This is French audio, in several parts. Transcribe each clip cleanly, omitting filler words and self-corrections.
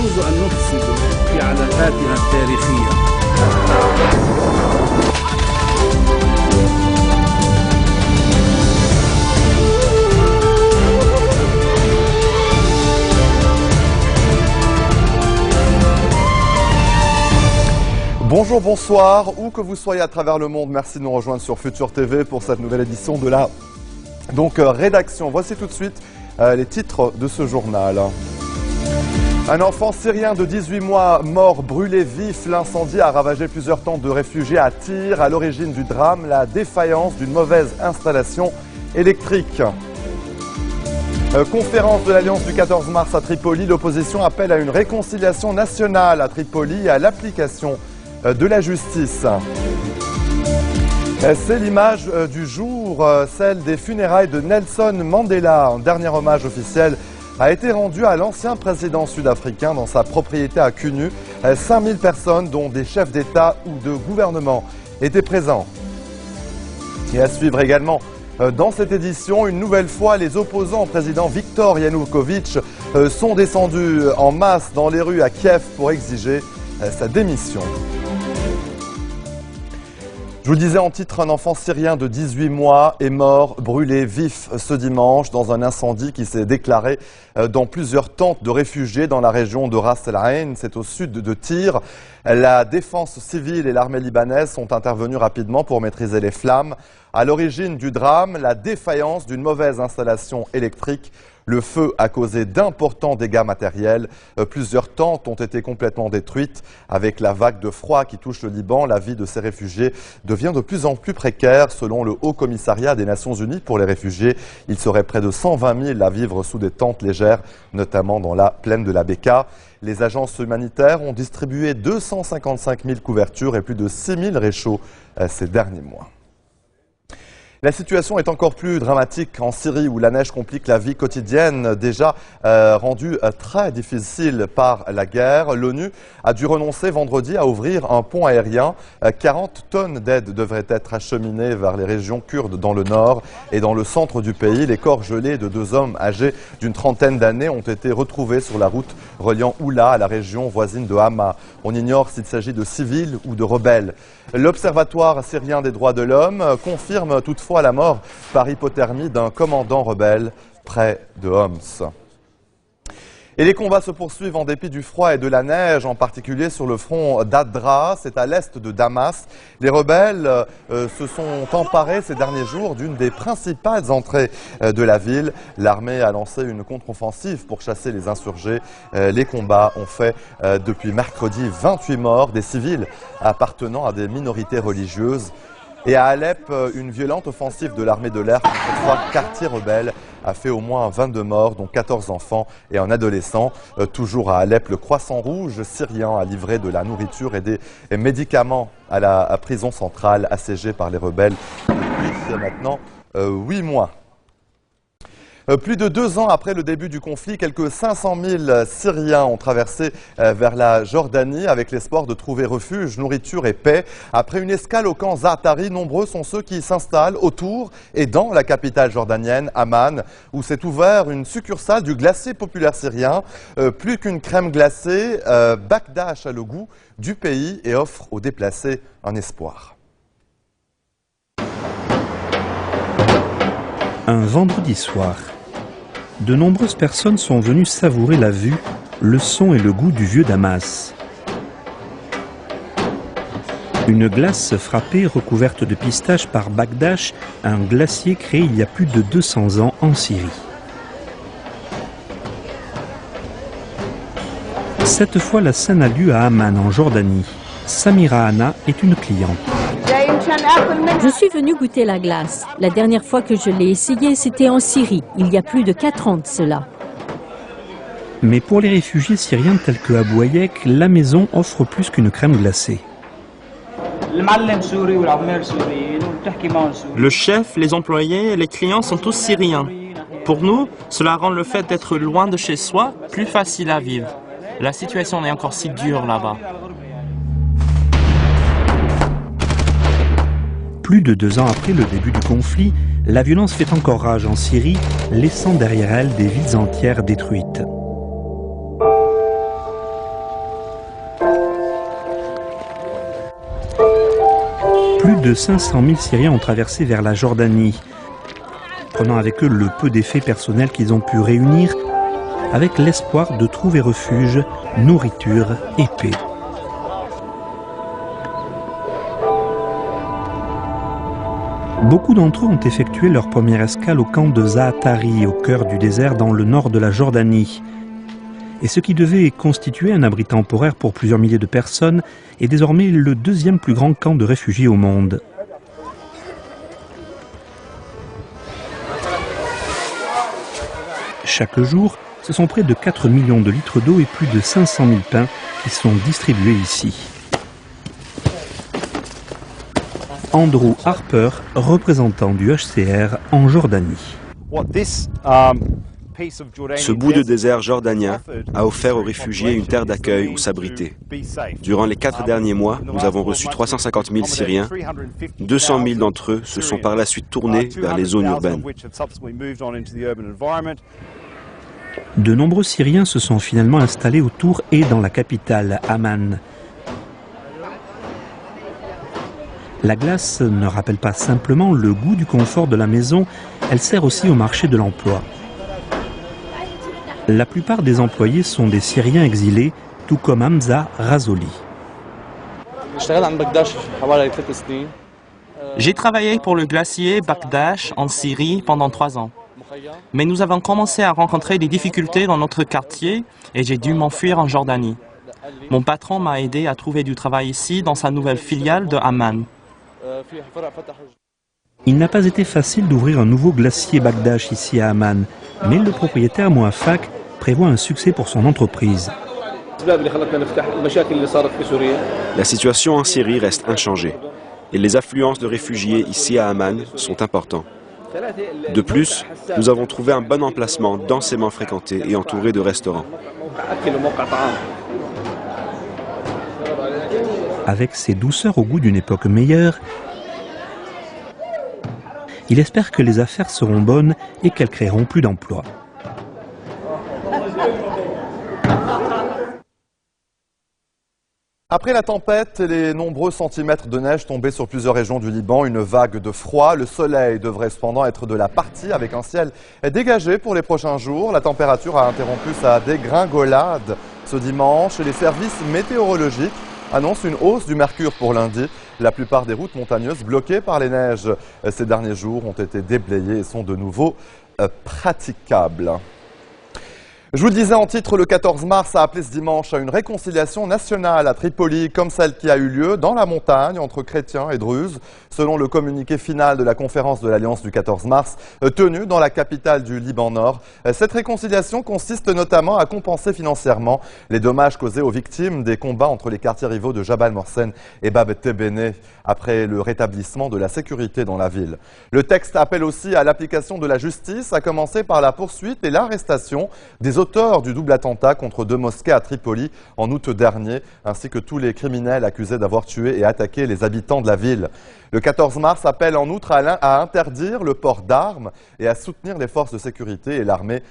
يجوز أن نفسد في علاقاتنا التاريخية. Bonjour, bonsoir, où que vous soyez à travers le monde, merci de nous rejoindre sur Futur TV pour cette nouvelle édition de la rédaction. Voici tout de suite les titres de ce journal. Un enfant syrien de 18 mois mort brûlé vif. L'incendie a ravagé plusieurs tentes de réfugiés à Tyr. À l'origine du drame, la défaillance d'une mauvaise installation électrique. Conférence de l'Alliance du 14 mars à Tripoli. L'opposition appelle à une réconciliation nationale à Tripoli et à l'application de la justice. C'est l'image du jour, celle des funérailles de Nelson Mandela. Un dernier hommage officiel a été rendu à l'ancien président sud-africain dans sa propriété à Kunu. 5000 personnes, dont des chefs d'État ou de gouvernement, étaient présents. Et à suivre également dans cette édition, une nouvelle fois, les opposants au président Viktor Yanukovych sont descendus en masse dans les rues à Kiev pour exiger sa démission. Je vous le disais en titre, un enfant syrien de 18 mois est mort, brûlé vif ce dimanche dans un incendie qui s'est déclaré dans plusieurs tentes de réfugiés dans la région de Ras El Ain, c'est au sud de Tyr. La défense civile et l'armée libanaise sont intervenus rapidement pour maîtriser les flammes. À l'origine du drame, la défaillance d'une mauvaise installation électrique. Le feu a causé d'importants dégâts matériels. Plusieurs tentes ont été complètement détruites. Avec la vague de froid qui touche le Liban, la vie de ces réfugiés devient de plus en plus précaire. Selon le Haut Commissariat des Nations Unies pour les réfugiés, il serait près de 120 000 à vivre sous des tentes légères, notamment dans la plaine de la Bekaa. Les agences humanitaires ont distribué 255 000 couvertures et plus de 6 000 réchauds ces derniers mois. La situation est encore plus dramatique en Syrie où la neige complique la vie quotidienne déjà rendue très difficile par la guerre. L'ONU a dû renoncer vendredi à ouvrir un pont aérien. 40 tonnes d'aide devraient être acheminées vers les régions kurdes dans le nord et dans le centre du pays. Les corps gelés de 2 hommes âgés d'une trentaine d'années ont été retrouvés sur la route reliant Oula à la région voisine de Hama. On ignore s'il s'agit de civils ou de rebelles. L'Observatoire syrien des droits de l'homme confirme toutefois la mort par hypothermie d'un commandant rebelle près de Homs. Et les combats se poursuivent en dépit du froid et de la neige, en particulier sur le front d'Adra, c'est à l'est de Damas. Les rebelles se sont emparés ces derniers jours d'une des principales entrées de la ville. L'armée a lancé une contre-offensive pour chasser les insurgés. Les combats ont fait depuis mercredi 28 morts, des civils appartenant à des minorités religieuses. Et à Alep, une violente offensive de l'armée de l'air contre 3 quartiers rebelles a fait au moins 22 morts, dont 14 enfants et un adolescent. Toujours à Alep, le Croissant Rouge syrien a livré de la nourriture et des médicaments à la prison centrale assiégée par les rebelles depuis maintenant 8 mois. Plus de 2 ans après le début du conflit, quelques 500 000 Syriens ont traversé vers la Jordanie avec l'espoir de trouver refuge, nourriture et paix. Après une escale au camp Zaatari, nombreux sont ceux qui s'installent autour et dans la capitale jordanienne, Amman, où s'est ouvert une succursale du glacier populaire syrien. Plus qu'une crème glacée, Bakdash a le goût du pays et offre aux déplacés un espoir. Un vendredi soir, de nombreuses personnes sont venues savourer la vue, le son et le goût du vieux Damas. Une glace frappée recouverte de pistaches par Bakdash, un glacier créé il y a plus de 200 ans en Syrie. Cette fois, la scène a lieu à Amman, en Jordanie. Samira Anna est une cliente. Je suis venue goûter la glace. La dernière fois que je l'ai essayée, c'était en Syrie, il y a plus de 4 ans de cela. Mais pour les réfugiés syriens tels que Abou Ayek, la maison offre plus qu'une crème glacée. Le chef, les employés et les clients sont tous syriens. Pour nous, cela rend le fait d'être loin de chez soi plus facile à vivre. La situation est encore si dure là-bas. Plus de 2 ans après le début du conflit, la violence fait encore rage en Syrie, laissant derrière elle des villes entières détruites. de 500 000 Syriens ont traversé vers la Jordanie, prenant avec eux le peu d'effets personnels qu'ils ont pu réunir, avec l'espoir de trouver refuge, nourriture et paix. Beaucoup d'entre eux ont effectué leur première escale au camp de Zaatari, au cœur du désert dans le nord de la Jordanie. Et ce qui devait constituer un abri temporaire pour plusieurs milliers de personnes est désormais le deuxième plus grand camp de réfugiés au monde. Chaque jour, ce sont près de 4 millions de litres d'eau et plus de 500 000 pains qui sont distribués ici. Andrew Harper, représentant du HCR en Jordanie. Ce bout de désert jordanien a offert aux réfugiés une terre d'accueil où s'abriter. Durant les 4 derniers mois, nous avons reçu 350 000 Syriens. 200 000 d'entre eux se sont par la suite tournés vers les zones urbaines. De nombreux Syriens se sont finalement installés autour et dans la capitale, Amman. La glace ne rappelle pas simplement le goût du confort de la maison, elle sert aussi au marché de l'emploi. La plupart des employés sont des Syriens exilés, tout comme Hamza Razoli. J'ai travaillé pour le glacier Bakdash en Syrie pendant 3 ans. Mais nous avons commencé à rencontrer des difficultés dans notre quartier et j'ai dû m'enfuir en Jordanie. Mon patron m'a aidé à trouver du travail ici dans sa nouvelle filiale de Amman. Il n'a pas été facile d'ouvrir un nouveau glacier Bakdash ici à Amman, mais le propriétaire Mouafak prévoit un succès pour son entreprise. La situation en Syrie reste inchangée et les affluences de réfugiés ici à Amman sont importants. De plus, nous avons trouvé un bon emplacement densément fréquenté et entouré de restaurants. Avec ses douceurs au goût d'une époque meilleure, il espère que les affaires seront bonnes et qu'elles créeront plus d'emplois. Après la tempête et les nombreux centimètres de neige tombés sur plusieurs régions du Liban, une vague de froid, le soleil devrait cependant être de la partie avec un ciel dégagé pour les prochains jours. La température a interrompu sa dégringolade ce dimanche et les services météorologiques annoncent une hausse du mercure pour lundi. La plupart des routes montagneuses bloquées par les neiges ces derniers jours ont été déblayées et sont de nouveau praticables. Je vous le disais en titre, le 14 mars a appelé ce dimanche à une réconciliation nationale à Tripoli, comme celle qui a eu lieu dans la montagne entre chrétiens et druzes, selon le communiqué final de la conférence de l'Alliance du 14 mars, tenue dans la capitale du Liban Nord. Cette réconciliation consiste notamment à compenser financièrement les dommages causés aux victimes des combats entre les quartiers rivaux de Jabal Morsen et Bab Tebene, après le rétablissement de la sécurité dans la ville. Le texte appelle aussi à l'application de la justice, à commencer par la poursuite et l'arrestation des auteurs du double attentat contre 2 mosquées à Tripoli en août dernier, ainsi que tous les criminels accusés d'avoir tué et attaqué les habitants de la ville. Le 14 mars appelle en outre à interdire le port d'armes et à soutenir les forces de sécurité et l'armée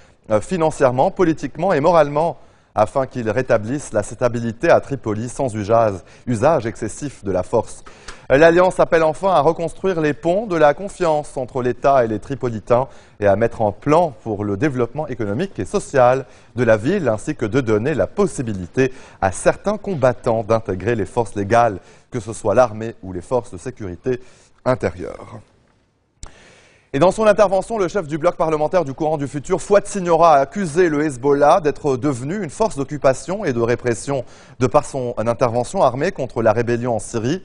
financièrement, politiquement et moralement, afin qu'ils rétablissent la stabilité à Tripoli sans usage excessif de la force. L'Alliance appelle enfin à reconstruire les ponts de la confiance entre l'État et les Tripolitains et à mettre en plan pour le développement économique et social de la ville, ainsi que de donner la possibilité à certains combattants d'intégrer les forces légales, que ce soit l'armée ou les forces de sécurité intérieure. Et dans son intervention, le chef du bloc parlementaire du Courant du Futur, Fouad Signora, a accusé le Hezbollah d'être devenu une force d'occupation et de répression de par son intervention armée contre la rébellion en Syrie.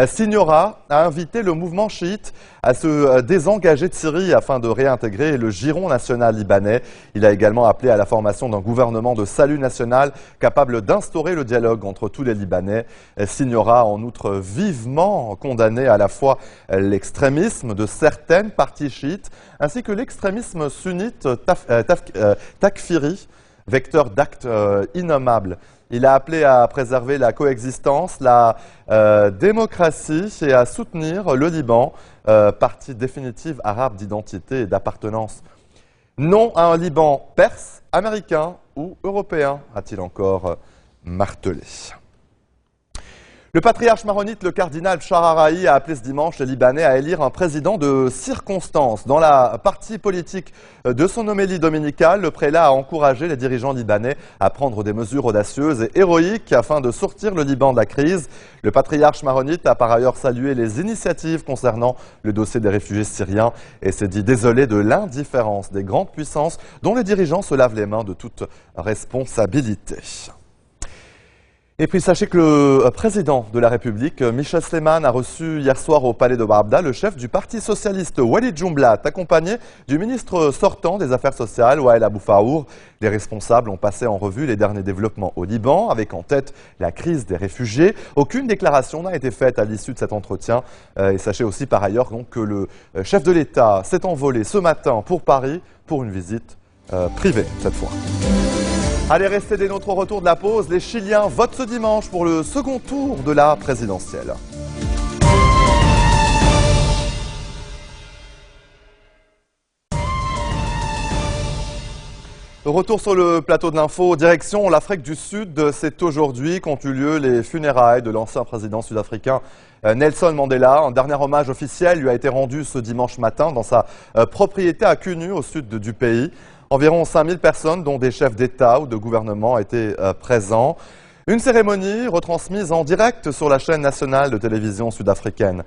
Signora a invité le mouvement chiite à se désengager de Syrie afin de réintégrer le giron national libanais. Il a également appelé à la formation d'un gouvernement de salut national capable d'instaurer le dialogue entre tous les Libanais. Signora a en outre vivement condamné à la fois l'extrémisme de certaines parties chiites ainsi que l'extrémisme sunnite takfiri, vecteur d'actes innommables. Il a appelé à préserver la coexistence, la démocratie et à soutenir le Liban, partie définitive arabe d'identité et d'appartenance. Non à un Liban perse, américain ou européen, a-t-il encore martelé. Le patriarche maronite, le cardinal Chararahi, a appelé ce dimanche les Libanais à élire un président de circonstance. Dans la partie politique de son homélie dominicale, le prélat a encouragé les dirigeants libanais à prendre des mesures audacieuses et héroïques afin de sortir le Liban de la crise. Le patriarche maronite a par ailleurs salué les initiatives concernant le dossier des réfugiés syriens et s'est dit désolé de l'indifférence des grandes puissances dont les dirigeants se lavent les mains de toute responsabilité. Et puis sachez que le président de la République, Michel Sleiman, a reçu hier soir au palais de Barabda le chef du Parti socialiste Walid Jumblat, accompagné du ministre sortant des Affaires sociales, Wael Abou-Faour. Les responsables ont passé en revue les derniers développements au Liban, avec en tête la crise des réfugiés. Aucune déclaration n'a été faite à l'issue de cet entretien. Et sachez aussi par ailleurs donc, que le chef de l'État s'est envolé ce matin pour Paris pour une visite privée cette fois. Allez, restez dès notre retour de la pause. Les Chiliens votent ce dimanche pour le second tour de la présidentielle. Retour sur le plateau de l'info, direction l'Afrique du Sud. C'est aujourd'hui qu'ont eu lieu les funérailles de l'ancien président sud-africain Nelson Mandela. Un dernier hommage officiel lui a été rendu ce dimanche matin dans sa propriété à Kunu, au sud du pays. Environ 5000 personnes, dont des chefs d'État ou de gouvernement, étaient présents. Une cérémonie retransmise en direct sur la chaîne nationale de télévision sud-africaine.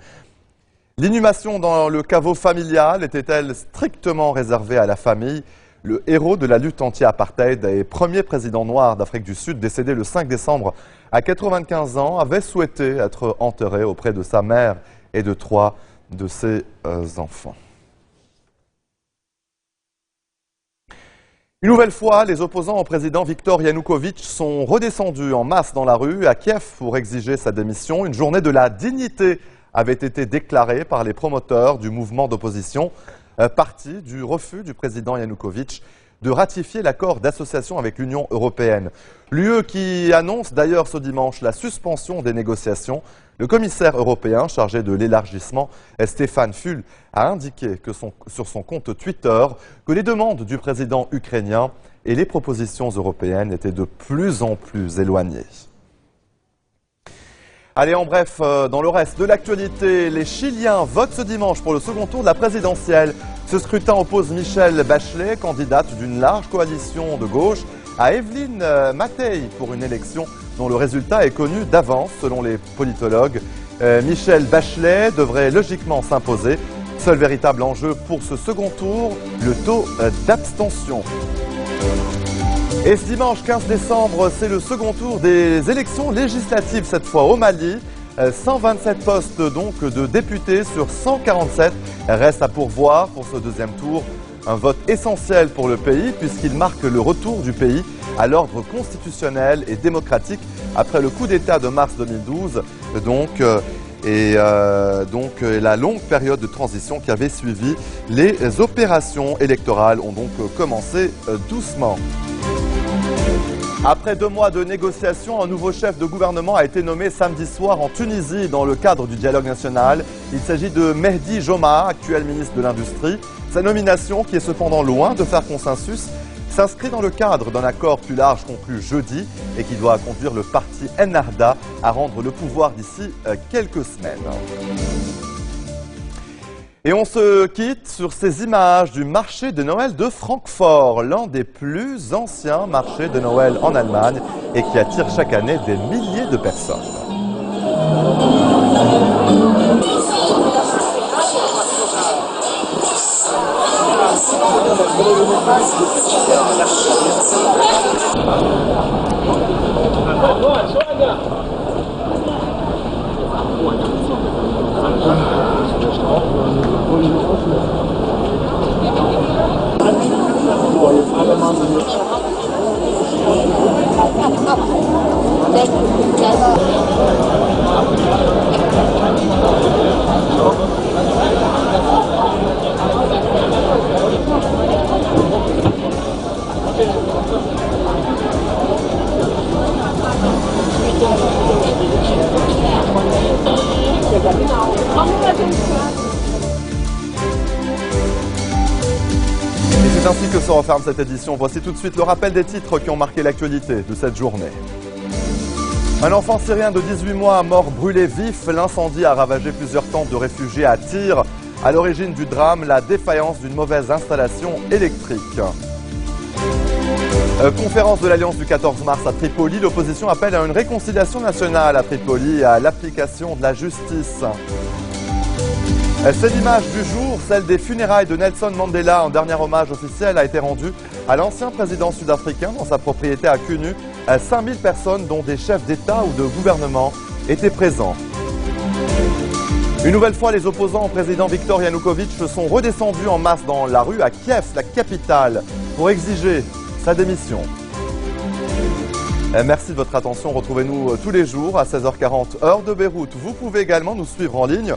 L'inhumation dans le caveau familial était-elle strictement réservée à la famille? Le héros de la lutte anti-apartheid et premier président noir d'Afrique du Sud, décédé le 5 décembre à 95 ans, avait souhaité être enterré auprès de sa mère et de 3 de ses enfants. Une nouvelle fois, les opposants au président Viktor Yanukovych sont redescendus en masse dans la rue à Kiev pour exiger sa démission. Une journée de la dignité avait été déclarée par les promoteurs du mouvement d'opposition, parti du refus du président Yanukovych de ratifier l'accord d'association avec l'Union européenne. L'UE qui annonce d'ailleurs ce dimanche la suspension des négociations. Le commissaire européen chargé de l'élargissement, Stéphane Füle, a indiqué que sur son compte Twitter que les demandes du président ukrainien et les propositions européennes étaient de plus en plus éloignées. Allez, en bref, dans le reste de l'actualité, les Chiliens votent ce dimanche pour le second tour de la présidentielle. Ce scrutin oppose Michelle Bachelet, candidate d'une large coalition de gauche, à Evelyne Matei pour une élection dont le résultat est connu d'avance selon les politologues. Michelle Bachelet devrait logiquement s'imposer. Seul véritable enjeu pour ce second tour, le taux d'abstention. Et ce dimanche 15 décembre, c'est le second tour des élections législatives, cette fois au Mali. 127 postes donc de députés sur 147 restent à pourvoir pour ce deuxième tour. Un vote essentiel pour le pays puisqu'il marque le retour du pays à l'ordre constitutionnel et démocratique après le coup d'État de mars 2012 et la longue période de transition qui avait suivi. Les opérations électorales ont donc commencé doucement. Après 2 mois de négociations, un nouveau chef de gouvernement a été nommé samedi soir en Tunisie dans le cadre du dialogue national. Il s'agit de Mehdi Joma, actuel ministre de l'Industrie. Sa nomination, qui est cependant loin de faire consensus, s'inscrit dans le cadre d'un accord plus large conclu jeudi et qui doit conduire le parti Ennahda à rendre le pouvoir d'ici quelques semaines. Et on se quitte sur ces images du marché de Noël de Francfort, l'un des plus anciens marchés de Noël en Allemagne et qui attire chaque année des milliers de personnes. C'est ainsi que se referme cette édition. Voici tout de suite le rappel des titres qui ont marqué l'actualité de cette journée. Un enfant syrien de 18 mois mort brûlé vif. L'incendie a ravagé plusieurs tentes de réfugiés à Tyr. À l'origine du drame, la défaillance d'une mauvaise installation électrique. Conférence de l'Alliance du 14 mars à Tripoli. L'opposition appelle à une réconciliation nationale à Tripoli et à l'application de la justice. C'est l'image du jour, celle des funérailles de Nelson Mandela. Un dernier hommage officiel a été rendu à l'ancien président sud-africain dans sa propriété à Kunu. 5000 personnes, dont des chefs d'État ou de gouvernement, étaient présents. Une nouvelle fois, les opposants au président Viktor Yanukovych se sont redescendus en masse dans la rue à Kiev, la capitale, pour exiger sa démission. Merci de votre attention. Retrouvez-nous tous les jours à 16h40 heure de Beyrouth. Vous pouvez également nous suivre en ligne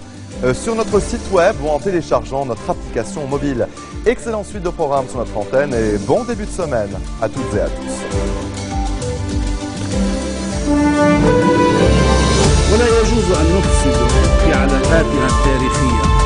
sur notre site web ou en téléchargeant notre application mobile. Excellente suite de programmes sur notre antenne et bon début de semaine à toutes et à tous. ولا يجوز أن نفسد في علاقاتنا التاريخية.